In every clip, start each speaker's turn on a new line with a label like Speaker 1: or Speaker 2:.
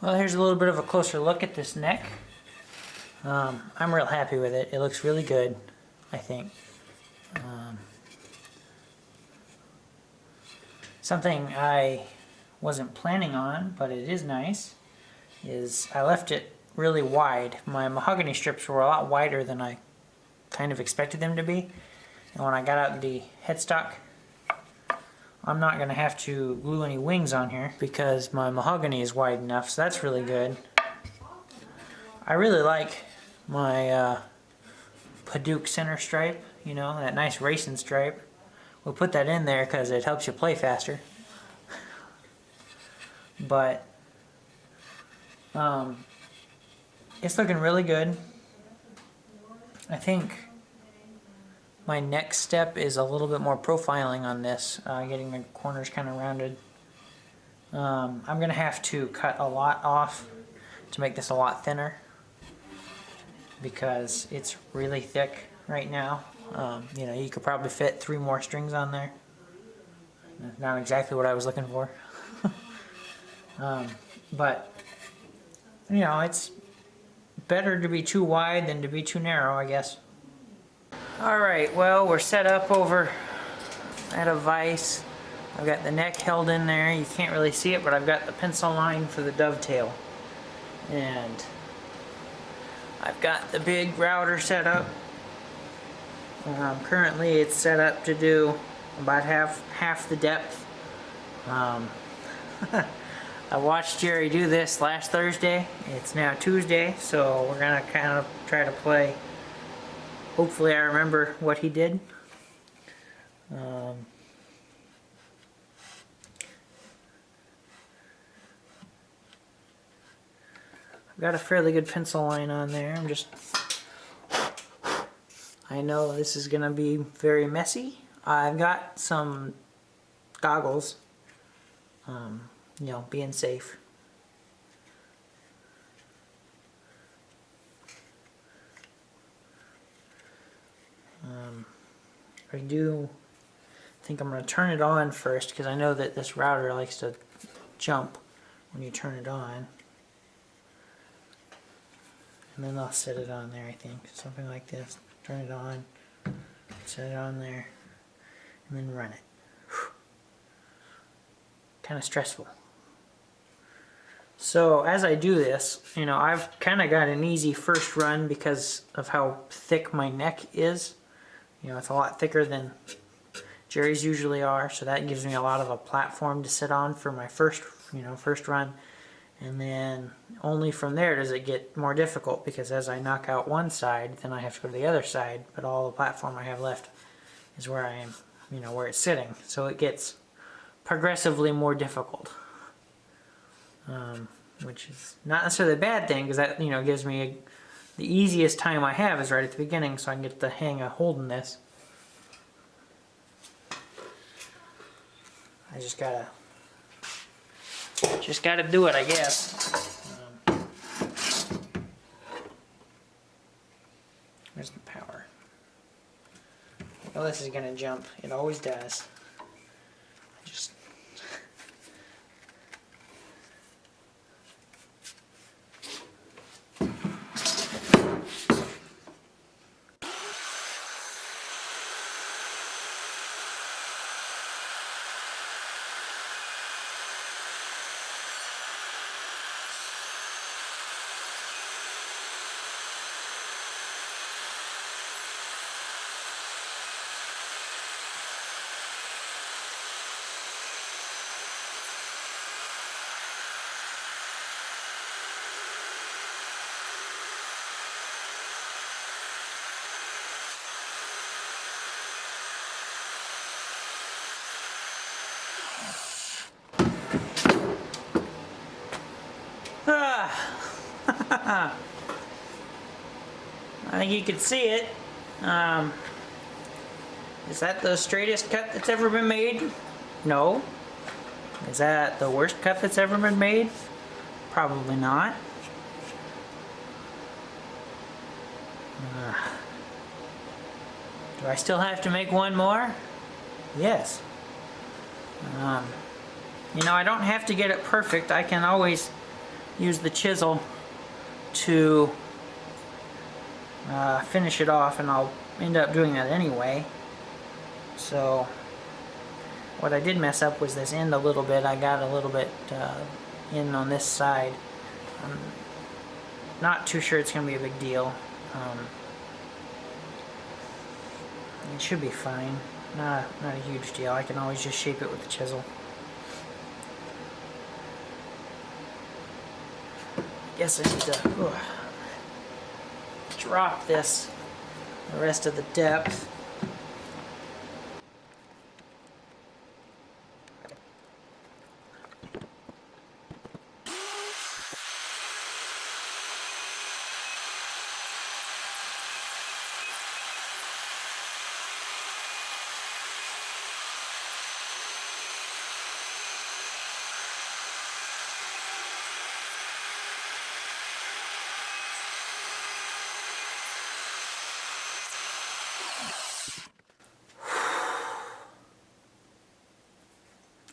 Speaker 1: Well, here's a little bit of a closer look at this neck. I'm real happy with it. It looks really good, I think. Something I wasn't planning on, but it is nice, is I left it really wide. My mahogany strips were a lot wider than I kind of expected them to be. And when I got out the headstock, I'm not going to have to glue any wings on here because my mahogany is wide enough, so that's really good. I really like my Paduke center stripe, you know, that nice racing stripe. We'll put that in there because it helps you play faster. But it's looking really good. I think my next step is a little bit more profiling on this, getting the corners kind of rounded. I'm going to have to cut a lot off to make this a lot thinner because it's really thick right now. You know, you could probably fit 3 more strings on there. That's not exactly what I was looking for. But, you know, it's better to be too wide than to be too narrow, I guess. Alright, well, we're set up over at a vise. I've got the neck held in there. You can't really see it, but I've got the pencil line for the dovetail. And I've got the big router set up. Currently it's set up to do about half the depth. I watched Jerry do this last Thursday. It's now Tuesday, so we're gonna kind of try to play. Hopefully I remember what he did. I've got a fairly good pencil line on there. I know this is gonna be very messy. I've got some goggles, you know, being safe. I do think I'm going to turn it on first because I know that this router likes to jump when you turn it on. And then I'll set it on there, I think. Something like this. Turn it on, set it on there, and then run it. Kind of stressful. So as I do this, you know, I've kind of got an easy first run because of how thick my neck is. You know, it's a lot thicker than Jerry's usually are, so that gives me a lot of a platform to sit on for my first run. And then only from there does it get more difficult because as I knock out one side, then I have to go to the other side, but all the platform I have left is where I am, you know, where it's sitting. So it gets progressively more difficult. Which is not necessarily a bad thing because that, you know, gives me the easiest time I have is right at the beginning, so I can get the hang of holding this. I just gotta do it, I guess. Where's the power? Well, this is gonna jump. It always does. I think you can see it. Is that the straightest cut that's ever been made? No. Is that the worst cut that's ever been made? Probably not. Do I still have to make one more? Yes. You know, I don't have to get it perfect. I can always, use the chisel to finish it off, and I'll end up doing that anyway. So what I did mess up was this end a little bit. I got a little bit in on this side. I'm not too sure it's going to be a big deal. It should be fine. Not a huge deal. I can always just shape it with the chisel. I guess I need to drop this the rest of the depth.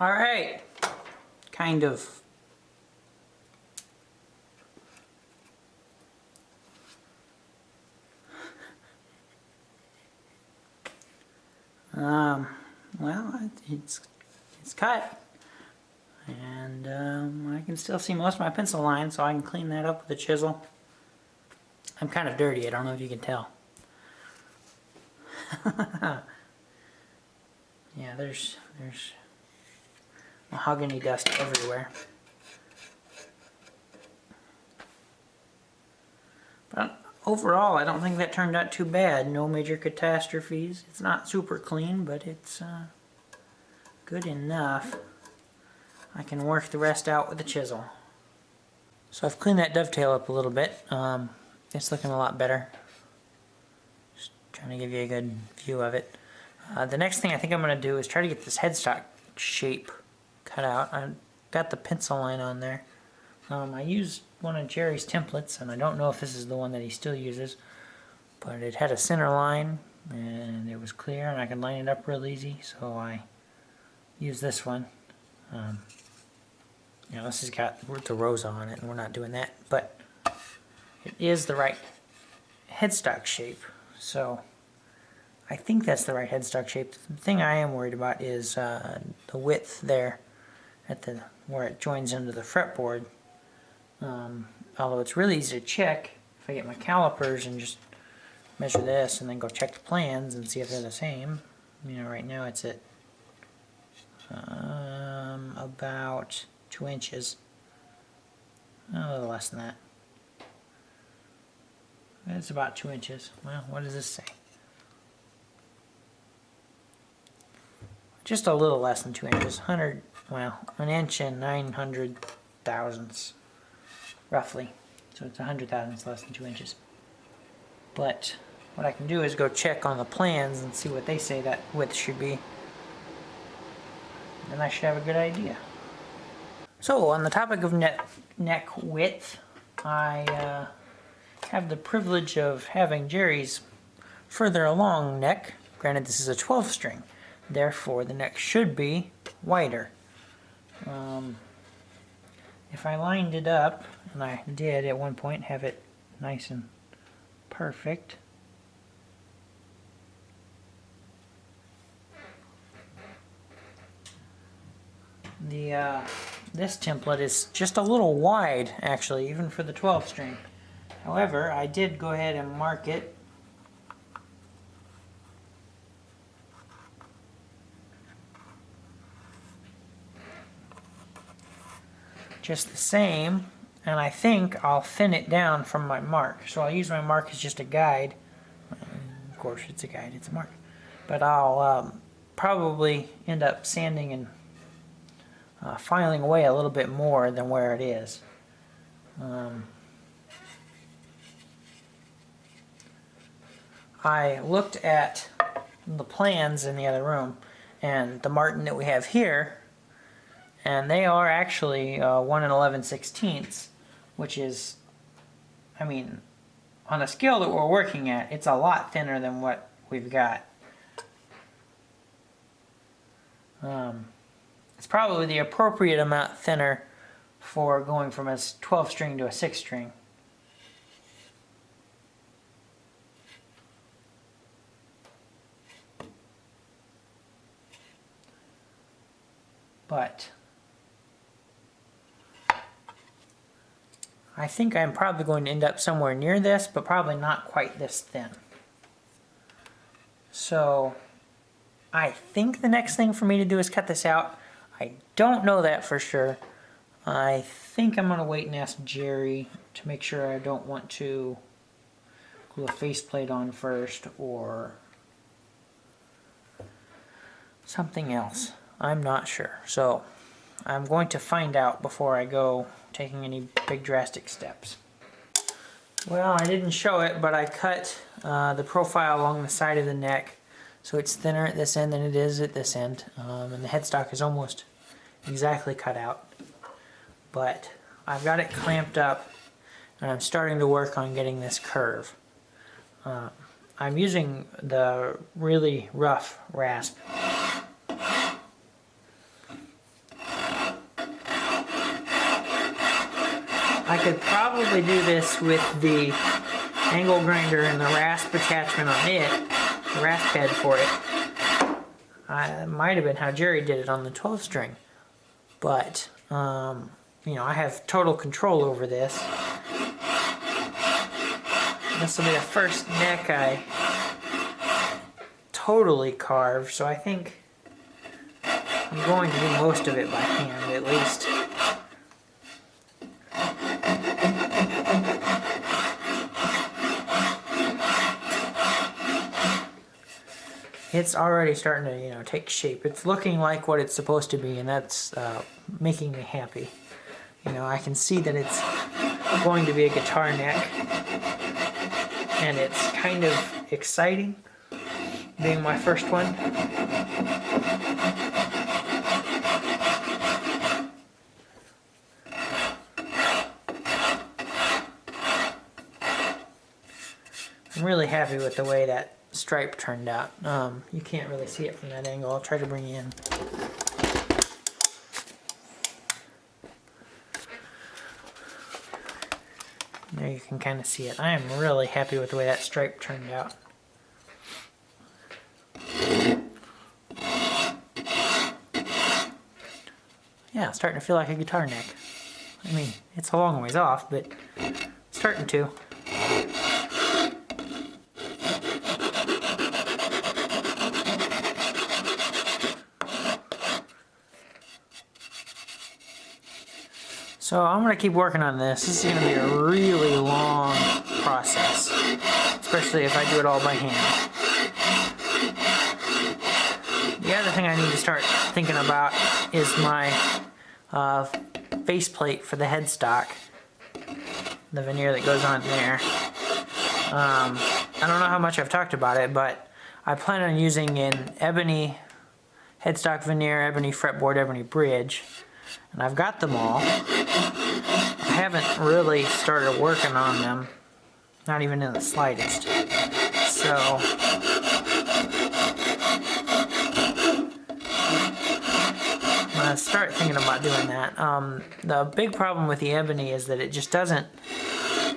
Speaker 1: All right, kind of. Well, it's cut, and I can still see most of my pencil lines, so I can clean that up with a chisel. I'm kind of dirty. I don't know if you can tell. Yeah, there's mahogany dust everywhere. But overall, I don't think that turned out too bad. No major catastrophes. It's not super clean, but it's good enough. I can work the rest out with the chisel. So I've cleaned that dovetail up a little bit. It's looking a lot better. Just trying to give you a good view of it. The next thing I think I'm going to do is try to get this headstock shape cut out. I got the pencil line on there. I used one of Jerry's templates, and I don't know if this is the one that he still uses, but it had a center line and it was clear and I could line it up real easy, so I used this one. You know, this has got the rosa on it and we're not doing that, but it is the right headstock shape, so I think that's the right headstock shape. The thing I am worried about is the width there at where it joins into the fretboard. Although it's really easy to check if I get my calipers and just measure this and then go check the plans and see if they're the same. You know, right now it's at about 2 inches. A little less than that. It's about 2 inches. Well, what does this say? Just a little less than 2 inches. 100, well, 1 inch and 900 thousandths, roughly. So it's 100 thousandths less than 2 inches. But what I can do is go check on the plans and see what they say that width should be. Then I should have a good idea. So on the topic of neck width, I have the privilege of having Jerry's further along neck. Granted, this is a 12 string. Therefore, the neck should be wider. If I lined it up, and I did at one point have it nice and perfect, this template is just a little wide, actually, even for the 12 string. However, I did go ahead and mark it just the same, and I think I'll thin it down from my mark. So I'll use my mark as just a guide. Of course, it's a guide, it's a mark. But I'll probably end up sanding and filing away a little bit more than where it is. I looked at the plans in the other room, and the Martin that we have here, and they are actually 1 11/16, which is, I mean, on the scale that we're working at, it's a lot thinner than what we've got. It's probably the appropriate amount thinner for going from a 12 string to a 6 string. But I think I'm probably going to end up somewhere near this, but probably not quite this thin. So I think the next thing for me to do is cut this out. I don't know that for sure. I think I'm going to wait and ask Jerry to make sure I don't want to glue a faceplate on first or something else. I'm not sure. So I'm going to find out before I go taking any big drastic steps. Well, I didn't show it, but I cut the profile along the side of the neck so it's thinner at this end than it is at this end, and the headstock is almost exactly cut out. But I've got it clamped up and I'm starting to work on getting this curve. I'm using the really rough rasp. I could probably do this with the angle grinder and the rasp attachment on it, the rasp head for it. It might have been how Jerry did it on the 12 string, but you know, I have total control over this. This will be the first neck I totally carve, so I think I'm going to do most of it by hand at least. It's already starting to, you know, take shape. It's looking like what it's supposed to be, and that's making me happy. You know, I can see that it's going to be a guitar neck, and it's kind of exciting, being my first one. I'm really happy with the way that stripe turned out. You can't really see it from that angle. I'll try to bring you in. There you can kind of see it. I am really happy with the way that stripe turned out. Yeah, it's starting to feel like a guitar neck. I mean, it's a long ways off, but it's starting to. So I'm going to keep working on this. This is going to be a really long process, especially if I do it all by hand. The other thing I need to start thinking about is my faceplate for the headstock, the veneer that goes on there. I don't know how much I've talked about it, but I plan on using an ebony headstock veneer, ebony fretboard, ebony bridge. And I've got them all. I haven't really started working on them, not even in the slightest. So I'm gonna start thinking about doing that. The big problem with the ebony is that it just doesn't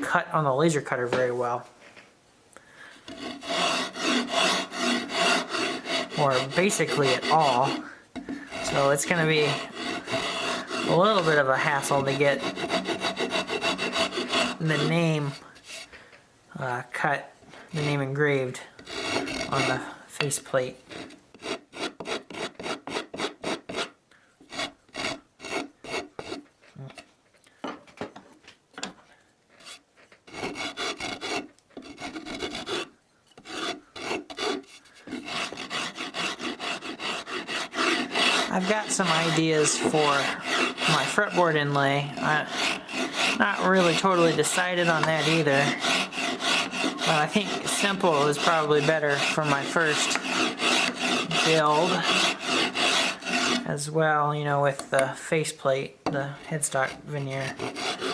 Speaker 1: cut on the laser cutter very well. Or basically at all. So it's gonna be a little bit of a hassle to get the name cut, the name engraved on the faceplate. I've got some ideas for my fretboard inlay. I'm not really totally decided on that either. But I think simple is probably better for my first build as well, you know, with the faceplate, the headstock veneer.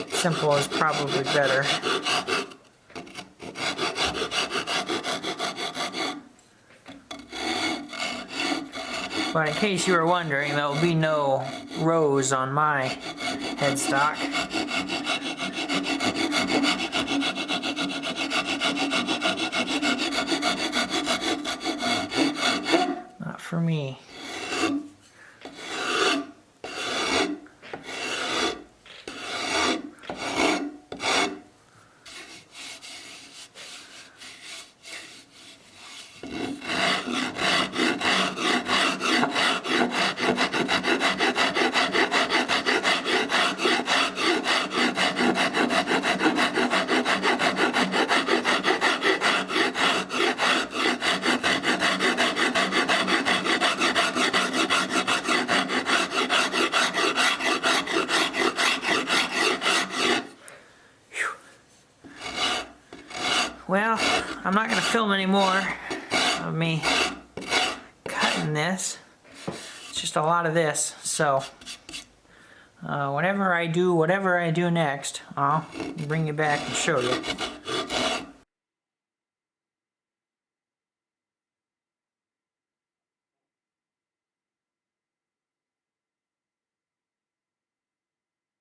Speaker 1: Simple is probably better. But in case you were wondering, there will be no rose on my headstock. Not for me. Well, I'm not going to film any more of me cutting this. It's just a lot of this, so whatever I do next, I'll bring you back and show you.